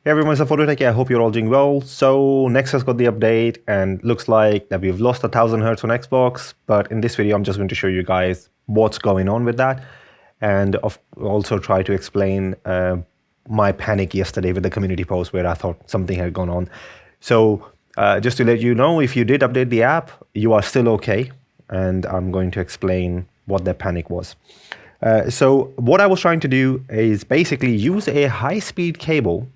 Hey everyone, it's Phototech. I hope you're all doing well. So Nexus got the update and looks like that we've lost 1000 hertz on Xbox. But in this video, I'm just going to show you guys what's going on with that, and also try to explain my panic yesterday with the community post where I thought something had gone on. So just to let you know, if you did update the app, you are still okay. And I'm going to explain what that panic was. So what I was trying to do is basically use a high-speed cable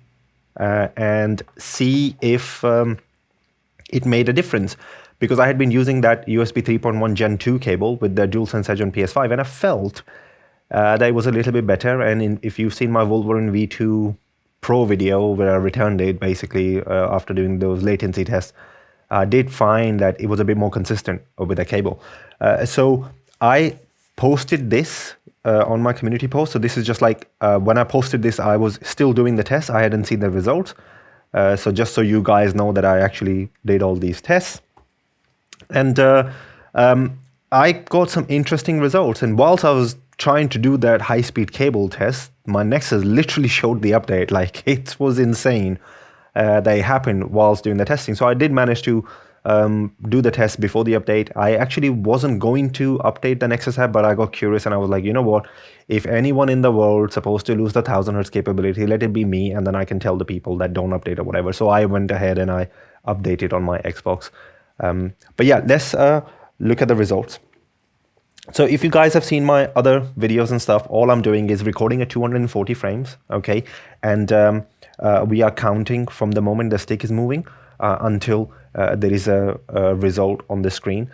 and see if it made a difference, because I had been using that USB 3.1 Gen 2 cable with the DualSense Edge on PS5, and I felt that it was a little bit better. And if you've seen my Wolverine V2 Pro video where I returned it basically after doing those latency tests, I did find that it was a bit more consistent with the cable. So I posted this on my community post. So this is just like when I posted this, I was still doing the tests. I hadn't seen the results. So just so you guys know that I actually did all these tests. And I got some interesting results. And whilst I was trying to do that high-speed cable test, my Nexus literally showed the update. Like, it was insane. They happened whilst doing the testing. So I did manage to do the test before the update. I actually wasn't going to update the Nexus app, but I got curious and I was like, you know what? If anyone in the world supposed to lose the 1000 hertz capability, let it be me, and then I can tell the people that don't update or whatever. So I went ahead and I updated on my Xbox. But yeah, let's look at the results. So if you guys have seen my other videos and stuff, all I'm doing is recording at 240 frames, okay? And we are counting from the moment the stick is moving until there is a result on the screen.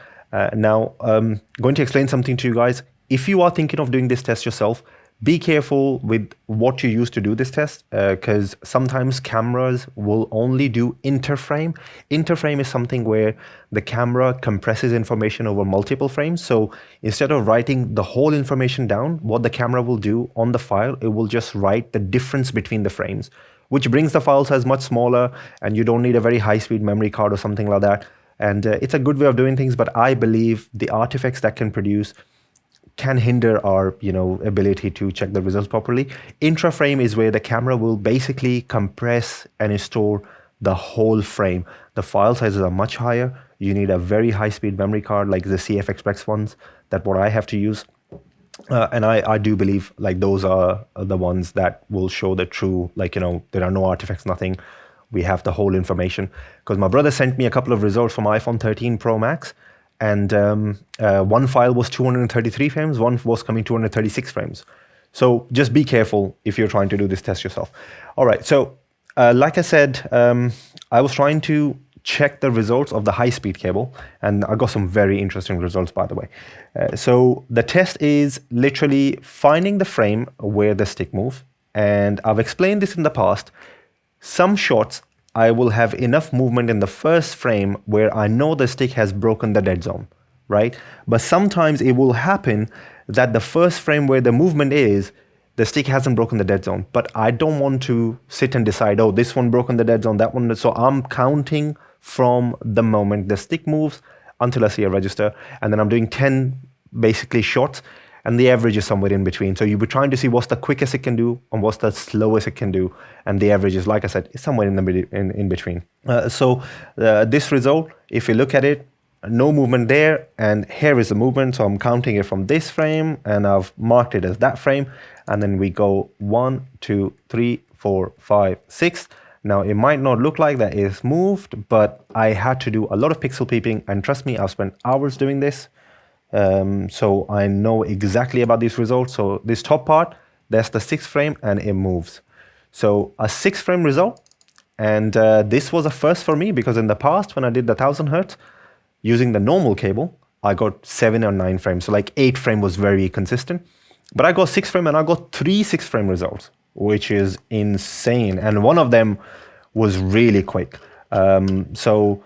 Now, I'm going to explain something to you guys. If you are thinking of doing this test yourself, be careful with what you use to do this test, because sometimes cameras will only do interframe. Interframe is something where the camera compresses information over multiple frames. So instead of writing the whole information down, what the camera will do on the file, it will just write the difference between the frames, which brings the file size much smaller, and you don't need a very high-speed memory card or something like that. And it's a good way of doing things, but I believe the artifacts that can produce can hinder our ability to check the results properly. Intraframe is where the camera will basically compress and store the whole frame. The file sizes are much higher. You need a very high-speed memory card like the CF Express ones, that what I have to use. And I do believe like those are the ones that will show the true, there are no artifacts, nothing. We have the whole information. Because my brother sent me a couple of results from iPhone 13 Pro Max, and one file was 233 frames, one was coming 236 frames. So just be careful if you're trying to do this test yourself. All right, so like I said, I was trying to check the results of the high-speed cable, and I got some very interesting results, by the way. So the test is literally finding the frame where the stick moves, and I've explained this in the past. Some shots, I will have enough movement in the first frame where I know the stick has broken the dead zone, right? But sometimes it will happen that the first frame where the movement is, the stick hasn't broken the dead zone, but I don't want to sit and decide, oh, this one broken the dead zone, that one. So I'm counting from the moment the stick moves until I see a register, and then I'm doing 10 basically shots, and the average is somewhere in between. So you'll be trying to see what's the quickest it can do and what's the slowest it can do, and the average is, like I said, is somewhere in between. So this result, if you look at it, no movement there, and here is the movement. So I'm counting it from this frame, and I've marked it as that frame, and then we go 1, 2, 3, 4, 5, 6. Now, it might not look like that it's moved, but I had to do a lot of pixel peeping, and trust me, I've spent hours doing this. So I know exactly about these results. So this top part, that's the 6th frame, and it moves. So a 6 frame result, and this was a first for me, because in the past, when I did the 1000 hertz using the normal cable, I got 7 or 9 frames. So like 8 frame was very consistent, but I got 6 frame, and I got 3 6 frame results, which is insane. And one of them was really quick. So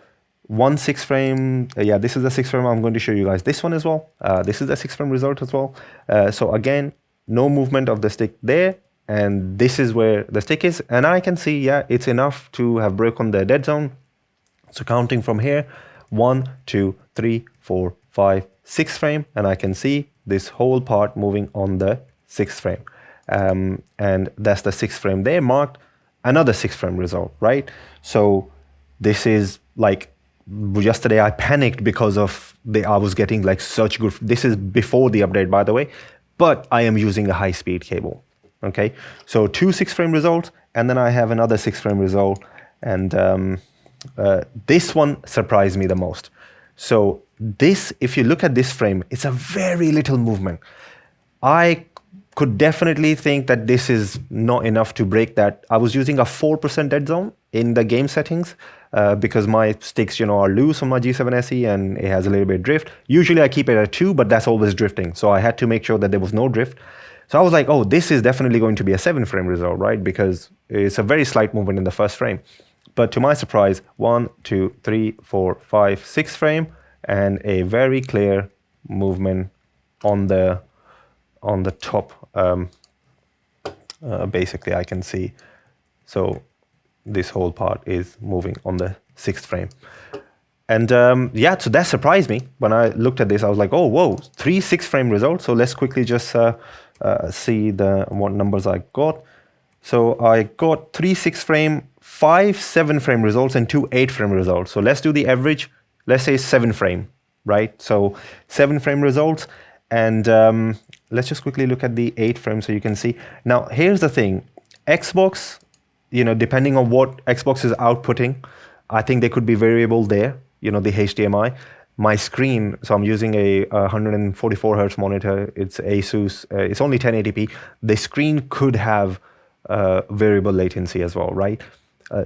one 6 frame, yeah, this is the 6 frame. I'm going to show you guys this one as well. This is the 6 frame result as well. So again, no movement of the stick there, and this is where the stick is, and I can see, yeah, it's enough to have broken the dead zone. So counting from here, 1, 2, 3, 4, 5, 6 frame, and I can see this whole part moving on the 6th frame. And that's the 6th frame there marked. another 6 frame result, right? So this is like, yesterday I panicked because of I was getting like such good, this is before the update, by the way, but I am using a high speed cable. Okay, so 2 6 frame results, and then I have another 6 frame result, and this one surprised me the most. So this, if you look at this frame, it's a very little movement. I could definitely think that this is not enough to break that. I was using a 4% dead zone in the game settings because my sticks, are loose on my G7se and it has a little bit of drift. Usually I keep it at 2, but that's always drifting. So I had to make sure that there was no drift. So I was like, oh, this is definitely going to be a 7 frame result, right? Because it's a very slight movement in the first frame. But to my surprise, 1, 2, 3, 4, 5, 6 frame, and a very clear movement on the top. Basically, I can see. So this whole part is moving on the 6th frame. And yeah, so that surprised me. When I looked at this, I was like, oh, whoa, 3 6 frame results. So let's quickly just see what numbers I got. So I got 3 6 frame, 5 7 frame results, and 2 8 frame results. So let's do the average. Let's say 7 frame, right? So 7 frame results. And let's just quickly look at the 8 frame so you can see. Now, here's the thing. Xbox, depending on what Xbox is outputting, I think there could be variable there, the HDMI. My screen, so I'm using a 144 hertz monitor. It's Asus. It's only 1080p. The screen could have variable latency as well, right?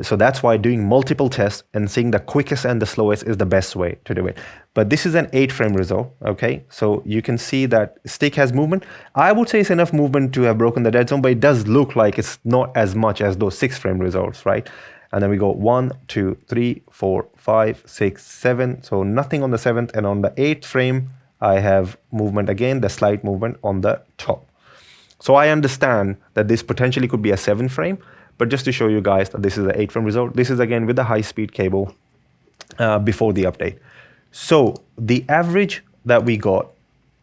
So that's why doing multiple tests and seeing the quickest and the slowest is the best way to do it. But this is an 8 frame result, okay? So you can see that stick has movement. I would say it's enough movement to have broken the dead zone, but it does look like it's not as much as those 6 frame results, right? And then we go 1, 2, 3, 4, 5, 6, 7. So nothing on the 7th, and on the 8th frame, I have movement again, the slight movement on the top. So I understand that this potentially could be a 7 frame, but just to show you guys that this is an 8 frame result, this is again with the high speed cable before the update. So the average that we got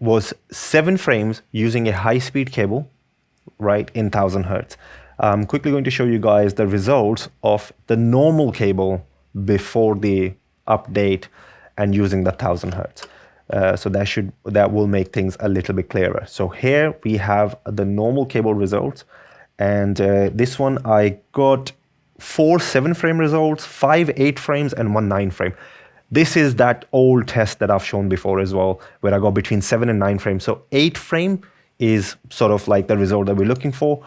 was 7 frames using a high speed cable, right, in 1000 hertz. I'm quickly going to show you guys the results of the normal cable before the update and using the 1000 hertz. So that will make things a little bit clearer. So here we have the normal cable results. And this one, I got 4 7 frame results, 5 8 frames, and 1 9 frame. This is that old test that I've shown before as well, where I got between 7 and 9 frames. So 8 frame is sort of like the result that we're looking for,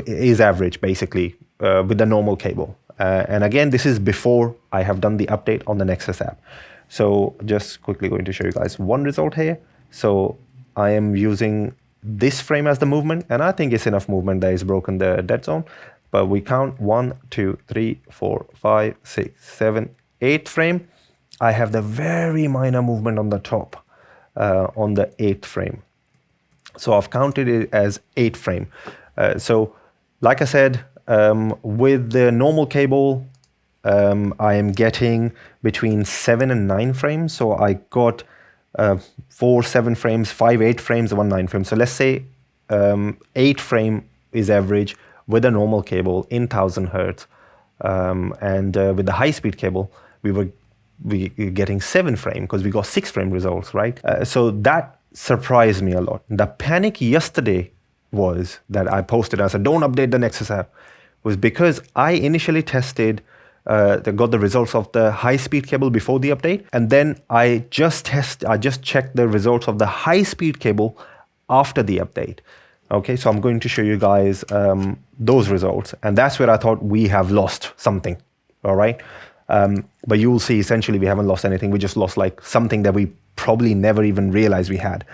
is average basically with the normal cable. And again, this is before I have done the update on the Nexus app. So just quickly going to show you guys one result here. So I am using this frame as the movement, and I think it's enough movement that is broken the dead zone. But we count 1 2 3 4 5 6 7 8 frame. I have the very minor movement on the top on the 8th frame. So I've counted it as 8 frame. So like I said, with the normal cable, I am getting between 7 and 9 frames. So I got 4 7 frames, 5 8 frames, 1 9 frame. So let's say 8 frame is average with a normal cable in 1000 hertz. And with the high speed cable, we were getting 7 frame because we got 6 frame results, right? So that surprised me a lot. The panic yesterday was that I posted, I said, don't update the Nexus app, was because I initially tested, got the results of the high speed cable before the update. And then I just checked the results of the high speed cable after the update. Okay, so I'm going to show you guys those results. And that's where I thought we have lost something, all right? But you will see essentially we haven't lost anything. We just lost like something that we probably never even realized we had.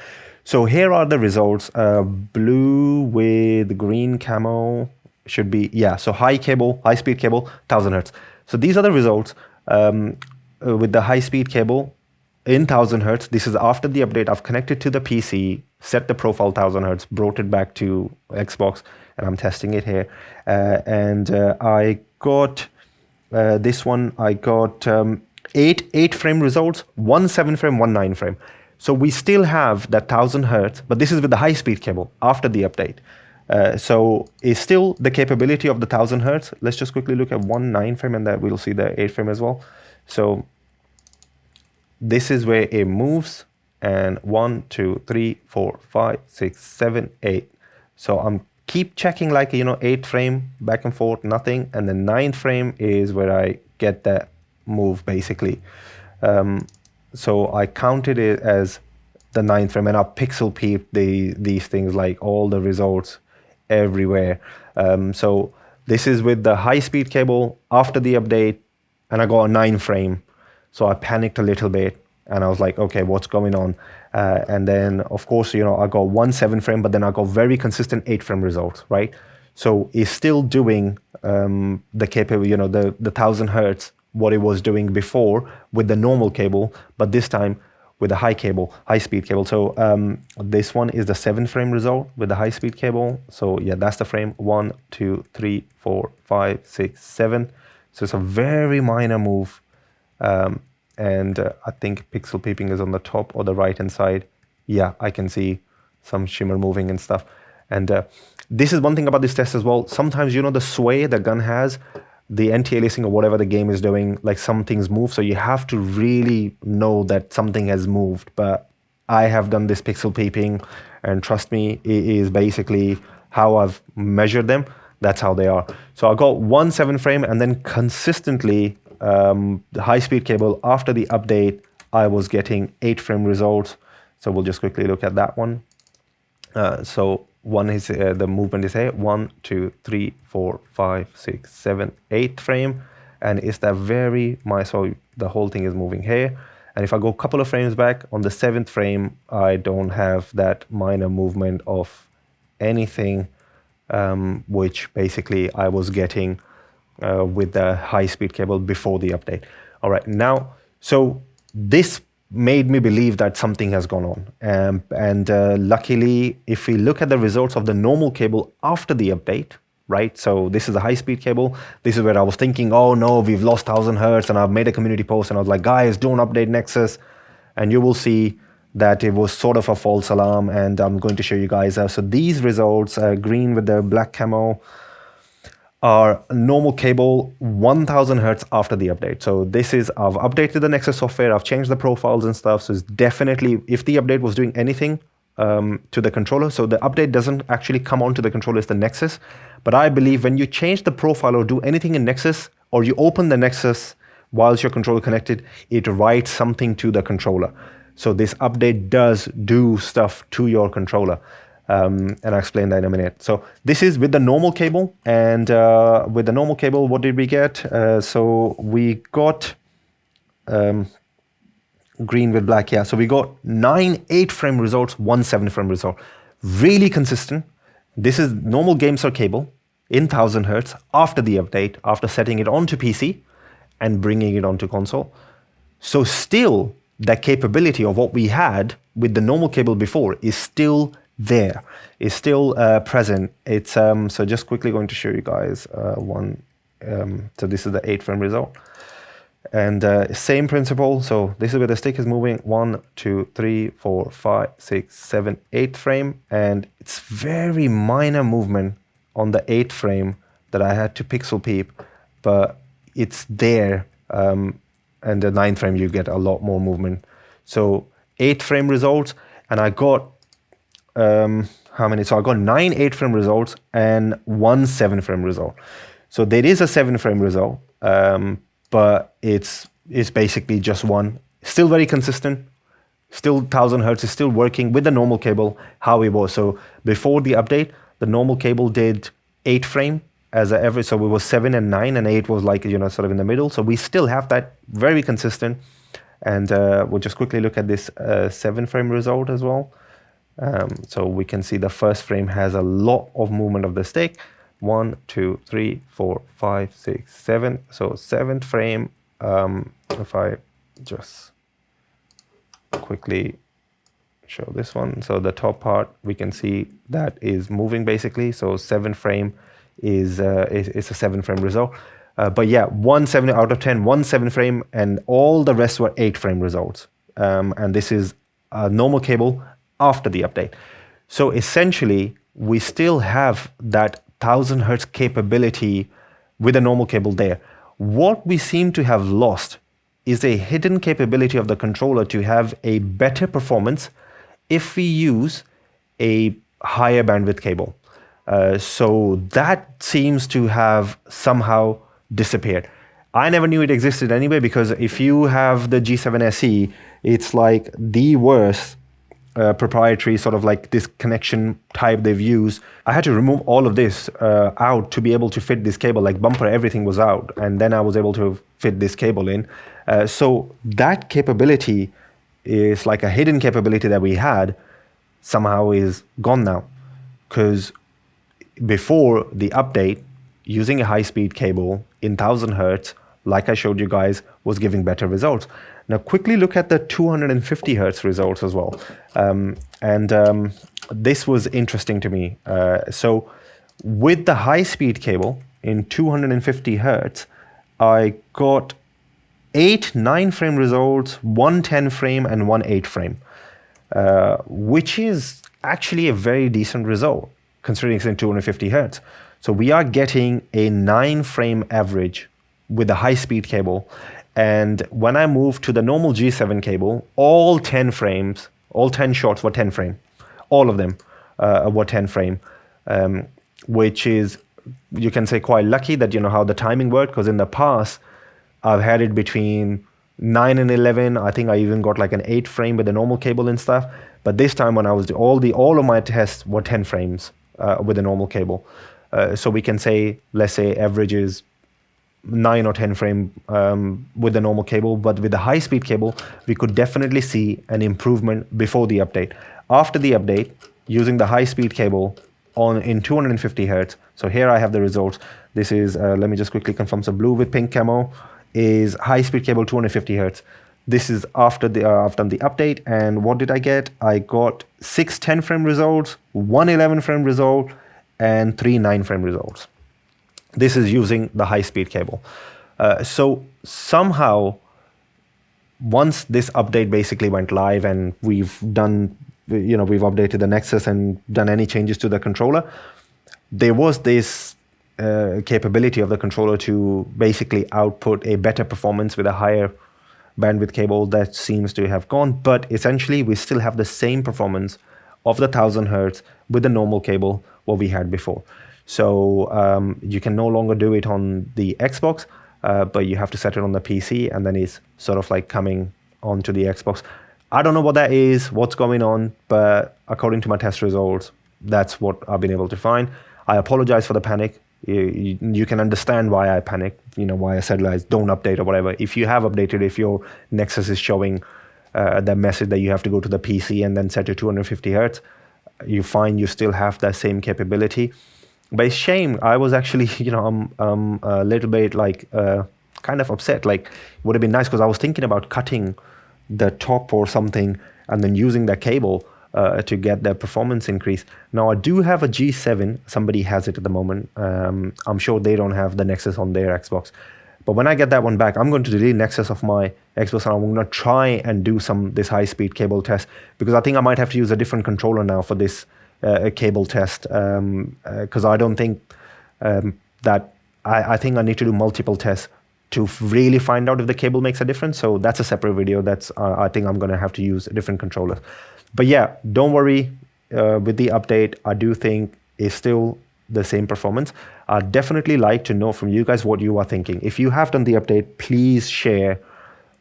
So here are the results. Blue with green camo should be, yeah, so high speed cable, 1000 hertz. So these are the results with the high speed cable in 1000 hertz. This is after the update. I've connected to the PC, set the profile 1000 hertz, brought it back to Xbox, and I'm testing it here. And I got this one, I got 8 frame results, 1 7 frame, 1 9 frame. So we still have that 1000 hertz, but this is with the high speed cable after the update. So it's still the capability of the 1000 hertz. Let's just quickly look at 1 9 frame, and that we'll see the 8 frame as well. So this is where it moves, and 1 2 3 4 5 6 7 8. So I'm keep checking, like, 8 frame back and forth, nothing, and the 9th frame is where I get that move basically. So I counted it as the 9th frame, and I pixel peeped these things, like all the results everywhere. So this is with the high-speed cable after the update, and I got a 9 frame. So I panicked a little bit, and I was like, okay, what's going on? And then, of course, I got 1 7 frame, but then I got very consistent 8 frame results, right? So it's still doing the capable, the 1000 hertz, what it was doing before with the normal cable, but this time with the high speed cable. So this one is the 7 frame result with the high speed cable. So yeah, that's the frame 1 2 3 4 5 6 7. So it's a very minor move. And I think pixel peeping is on the top or the right hand side. Yeah, I can see some shimmer moving and stuff. And this is one thing about this test as well. Sometimes, the sway the gun has, the anti-aliasing or whatever the game is doing, like some things move. So you have to really know that something has moved. But I have done this pixel peeping, and trust me, it is basically how I've measured them. That's how they are. So I got 1 7 frame, and then consistently the high-speed cable after the update, I was getting 8 frame results. So we'll just quickly look at that one. So one is the movement is here, 1 2 3 4 5 6 7 8 frame, and it's that very so the whole thing is moving here. And if I go a couple of frames back on the 7th frame, I don't have that minor movement of anything, which basically I was getting with the high-speed cable before the update. All right, now, so this made me believe that something has gone on. And luckily, if we look at the results of the normal cable after the update, right? So this is a high-speed cable. This is where I was thinking, oh no, we've lost 1000 hertz, and I've made a community post, and I was like, guys, don't update Nexus. And you will see that it was sort of a false alarm, and I'm going to show you guys. So these results, green with the black camo, are normal cable 1000 hertz after the update. So this is, I've updated the Nexus software, I've changed the profiles and stuff. So it's definitely, if the update was doing anything to the controller, so the update doesn't actually come onto the controller, it's the Nexus. But I believe when you change the profile or do anything in Nexus, or you open the Nexus whilst your controller connected, it writes something to the controller. So this update does do stuff to your controller. And I'll explain that in a minute. So this is with the normal cable, and with the normal cable, what did we get? So we got green with black, yeah. So we got 9 8 frame results, 1 7 frame result. Really consistent. This is normal Gamesir cable in 1000 hertz after the update, after setting it onto PC and bringing it onto console. So still, that capability of what we had with the normal cable before is still there, is still present. It's so just quickly going to show you guys one. So this is the 8 frame result, and same principle. So this is where the stick is moving, 1 2 3 4 5 6 7 8 frame, and it's very minor movement on the 8th frame that I had to pixel peep, but it's there. And the 9th frame you get a lot more movement. So 8 frame results, and I got how many? So I got 9 8 frame results and 1 7 frame result. So there is a 7 frame result, but it's basically just one. Still very consistent. Still 1000 hertz is still working with the normal cable how it was. So before the update, the normal cable did 8 frame as an average. So it was 7 and 9, and 8 was like, sort of in the middle. So we still have that very consistent. And we'll just quickly look at this 7 frame result as well. So we can see the first frame has a lot of movement of the stick. 1 2 3 4 5 6 7. So 7th frame, if I just quickly show this one. So the top part, we can see that is moving basically. So 7th frame is a 7 frame result. But yeah, 1 7 out of 10, 1 7 frame, and all the rest were 8 frame results. And this is a normal cable after the update. So essentially, we still have that 1000 hertz capability with a normal cable there. What we seem to have lost is a hidden capability of the controller to have a better performance if we use a higher bandwidth cable. So that seems to have somehow disappeared. I never knew it existed anyway, because if you have the G7se, it's like the worst proprietary sort of like this connection type they've used. I had to remove all of this out to be able to fit this cable, like bumper, everything was out. And then I was able to fit this cable in. So that capability is like a hidden capability that we had somehow is gone now. Because before the update, using a high-speed cable in 1000 hertz, like I showed you guys, was giving better results. Now quickly look at the 250 hertz results as well. This was interesting to me. So with the high-speed cable in 250 hertz, I got 8 9-frame results, 1 10-frame, and 1 8-frame, which is actually a very decent result considering it's in 250 hertz. So we are getting a 9-frame average with the high-speed cable. And when I moved to the normal G7 cable, all 10 frames, all 10 shots were 10 frame. All of them were 10 frame, which is, you can say, quite lucky that you know how the timing worked, because in the past, I've had it between 9 and 11. I think I even got like an 8 frame with the normal cable and stuff. But this time when I was all of my tests were 10 frames with a normal cable. So we can say, let's say average is 9 or 10 frame with the normal cable, but with the high speed cable, we could definitely see an improvement before the update. After the update, using the high speed cable in 250 hertz. So here I have the results. This is, let me just quickly confirm. So blue with pink camo is high speed cable 250 hertz. This is after I've done the update. And what did I get? I got 6 10 frame results, 1 11 frame result, and 3 9 frame results. This is using the high speed cable. So somehow, once this update basically went live and we've done, we've updated the Nexus and done any changes to the controller, there was this capability of the controller to basically output a better performance with a higher bandwidth cable. That seems to have gone, but essentially we still have the same performance of the 1000 hertz with the normal cable what we had before. So you can no longer do it on the Xbox, but you have to set it on the PC, and then it's sort of like coming onto the Xbox. I don't know what that is, what's going on, but according to my test results, that's what I've been able to find. I apologize for the panic. You can understand why I panicked, why I said, like, don't update or whatever. If you have updated, if your Nexus is showing that message that you have to go to the PC and then set to 250 hertz, you find you still have that same capability. But it's shame. I was actually, I'm a little bit like kind of upset. Like, it would have been nice, because I was thinking about cutting the top or something and then using that cable to get the performance increase. Now, I do have a G7. Somebody has it at the moment. I'm sure they don't have the Nexus on their Xbox. But when I get that one back, I'm going to delete Nexus of my Xbox, and I'm going to try and do this high-speed cable test, because I think I might have to use a different controller now for this a cable test, because I don't think that I think I need to do multiple tests to really find out if the cable makes a difference. So that's a separate video. That's I think I'm going to have to use a different controller. But yeah, don't worry, with the update, I do think it's still the same performance. I'd definitely like to know from you guys what you are thinking. If you have done the update, please share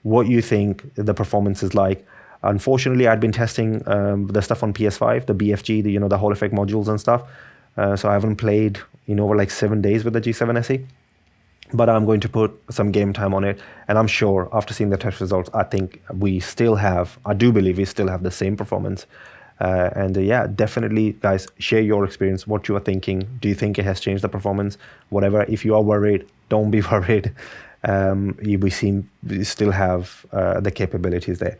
what you think the performance is like. Unfortunately, I'd been testing the stuff on PS5, the BFG, the Hall effect modules and stuff. So I haven't played in over like 7 days with the G7se. But I'm going to put some game time on it. And I'm sure after seeing the test results, I think I do believe we still have the same performance. Yeah, definitely, guys, share your experience, what you are thinking. Do you think it has changed the performance? Whatever. If you are worried, don't be worried. We still have the capabilities there.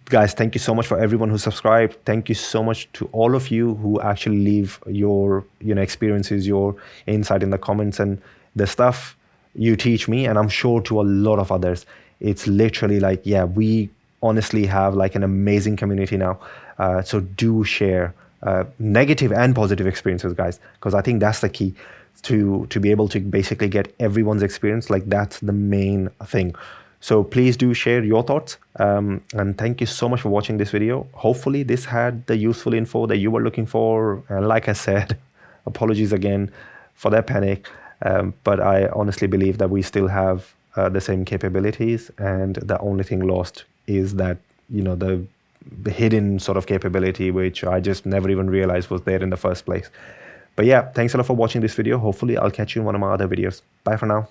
Guys, thank you so much for everyone who subscribed. Thank you so much to all of you who actually leave your experiences, your insight in the comments, and the stuff you teach me, and I'm sure to a lot of others. It's literally like, we honestly have like an amazing community now. So do share negative and positive experiences, guys, because I think that's the key to be able to basically get everyone's experience. Like, that's the main thing. So please do share your thoughts, and thank you so much for watching this video. Hopefully this had the useful info that you were looking for, and like I said, apologies again for that panic, but I honestly believe that we still have the same capabilities, and the only thing lost is that, you know, the hidden sort of capability, which I just never even realized was there in the first place. But yeah, thanks a lot for watching this video. Hopefully I'll catch you in one of my other videos. Bye for now.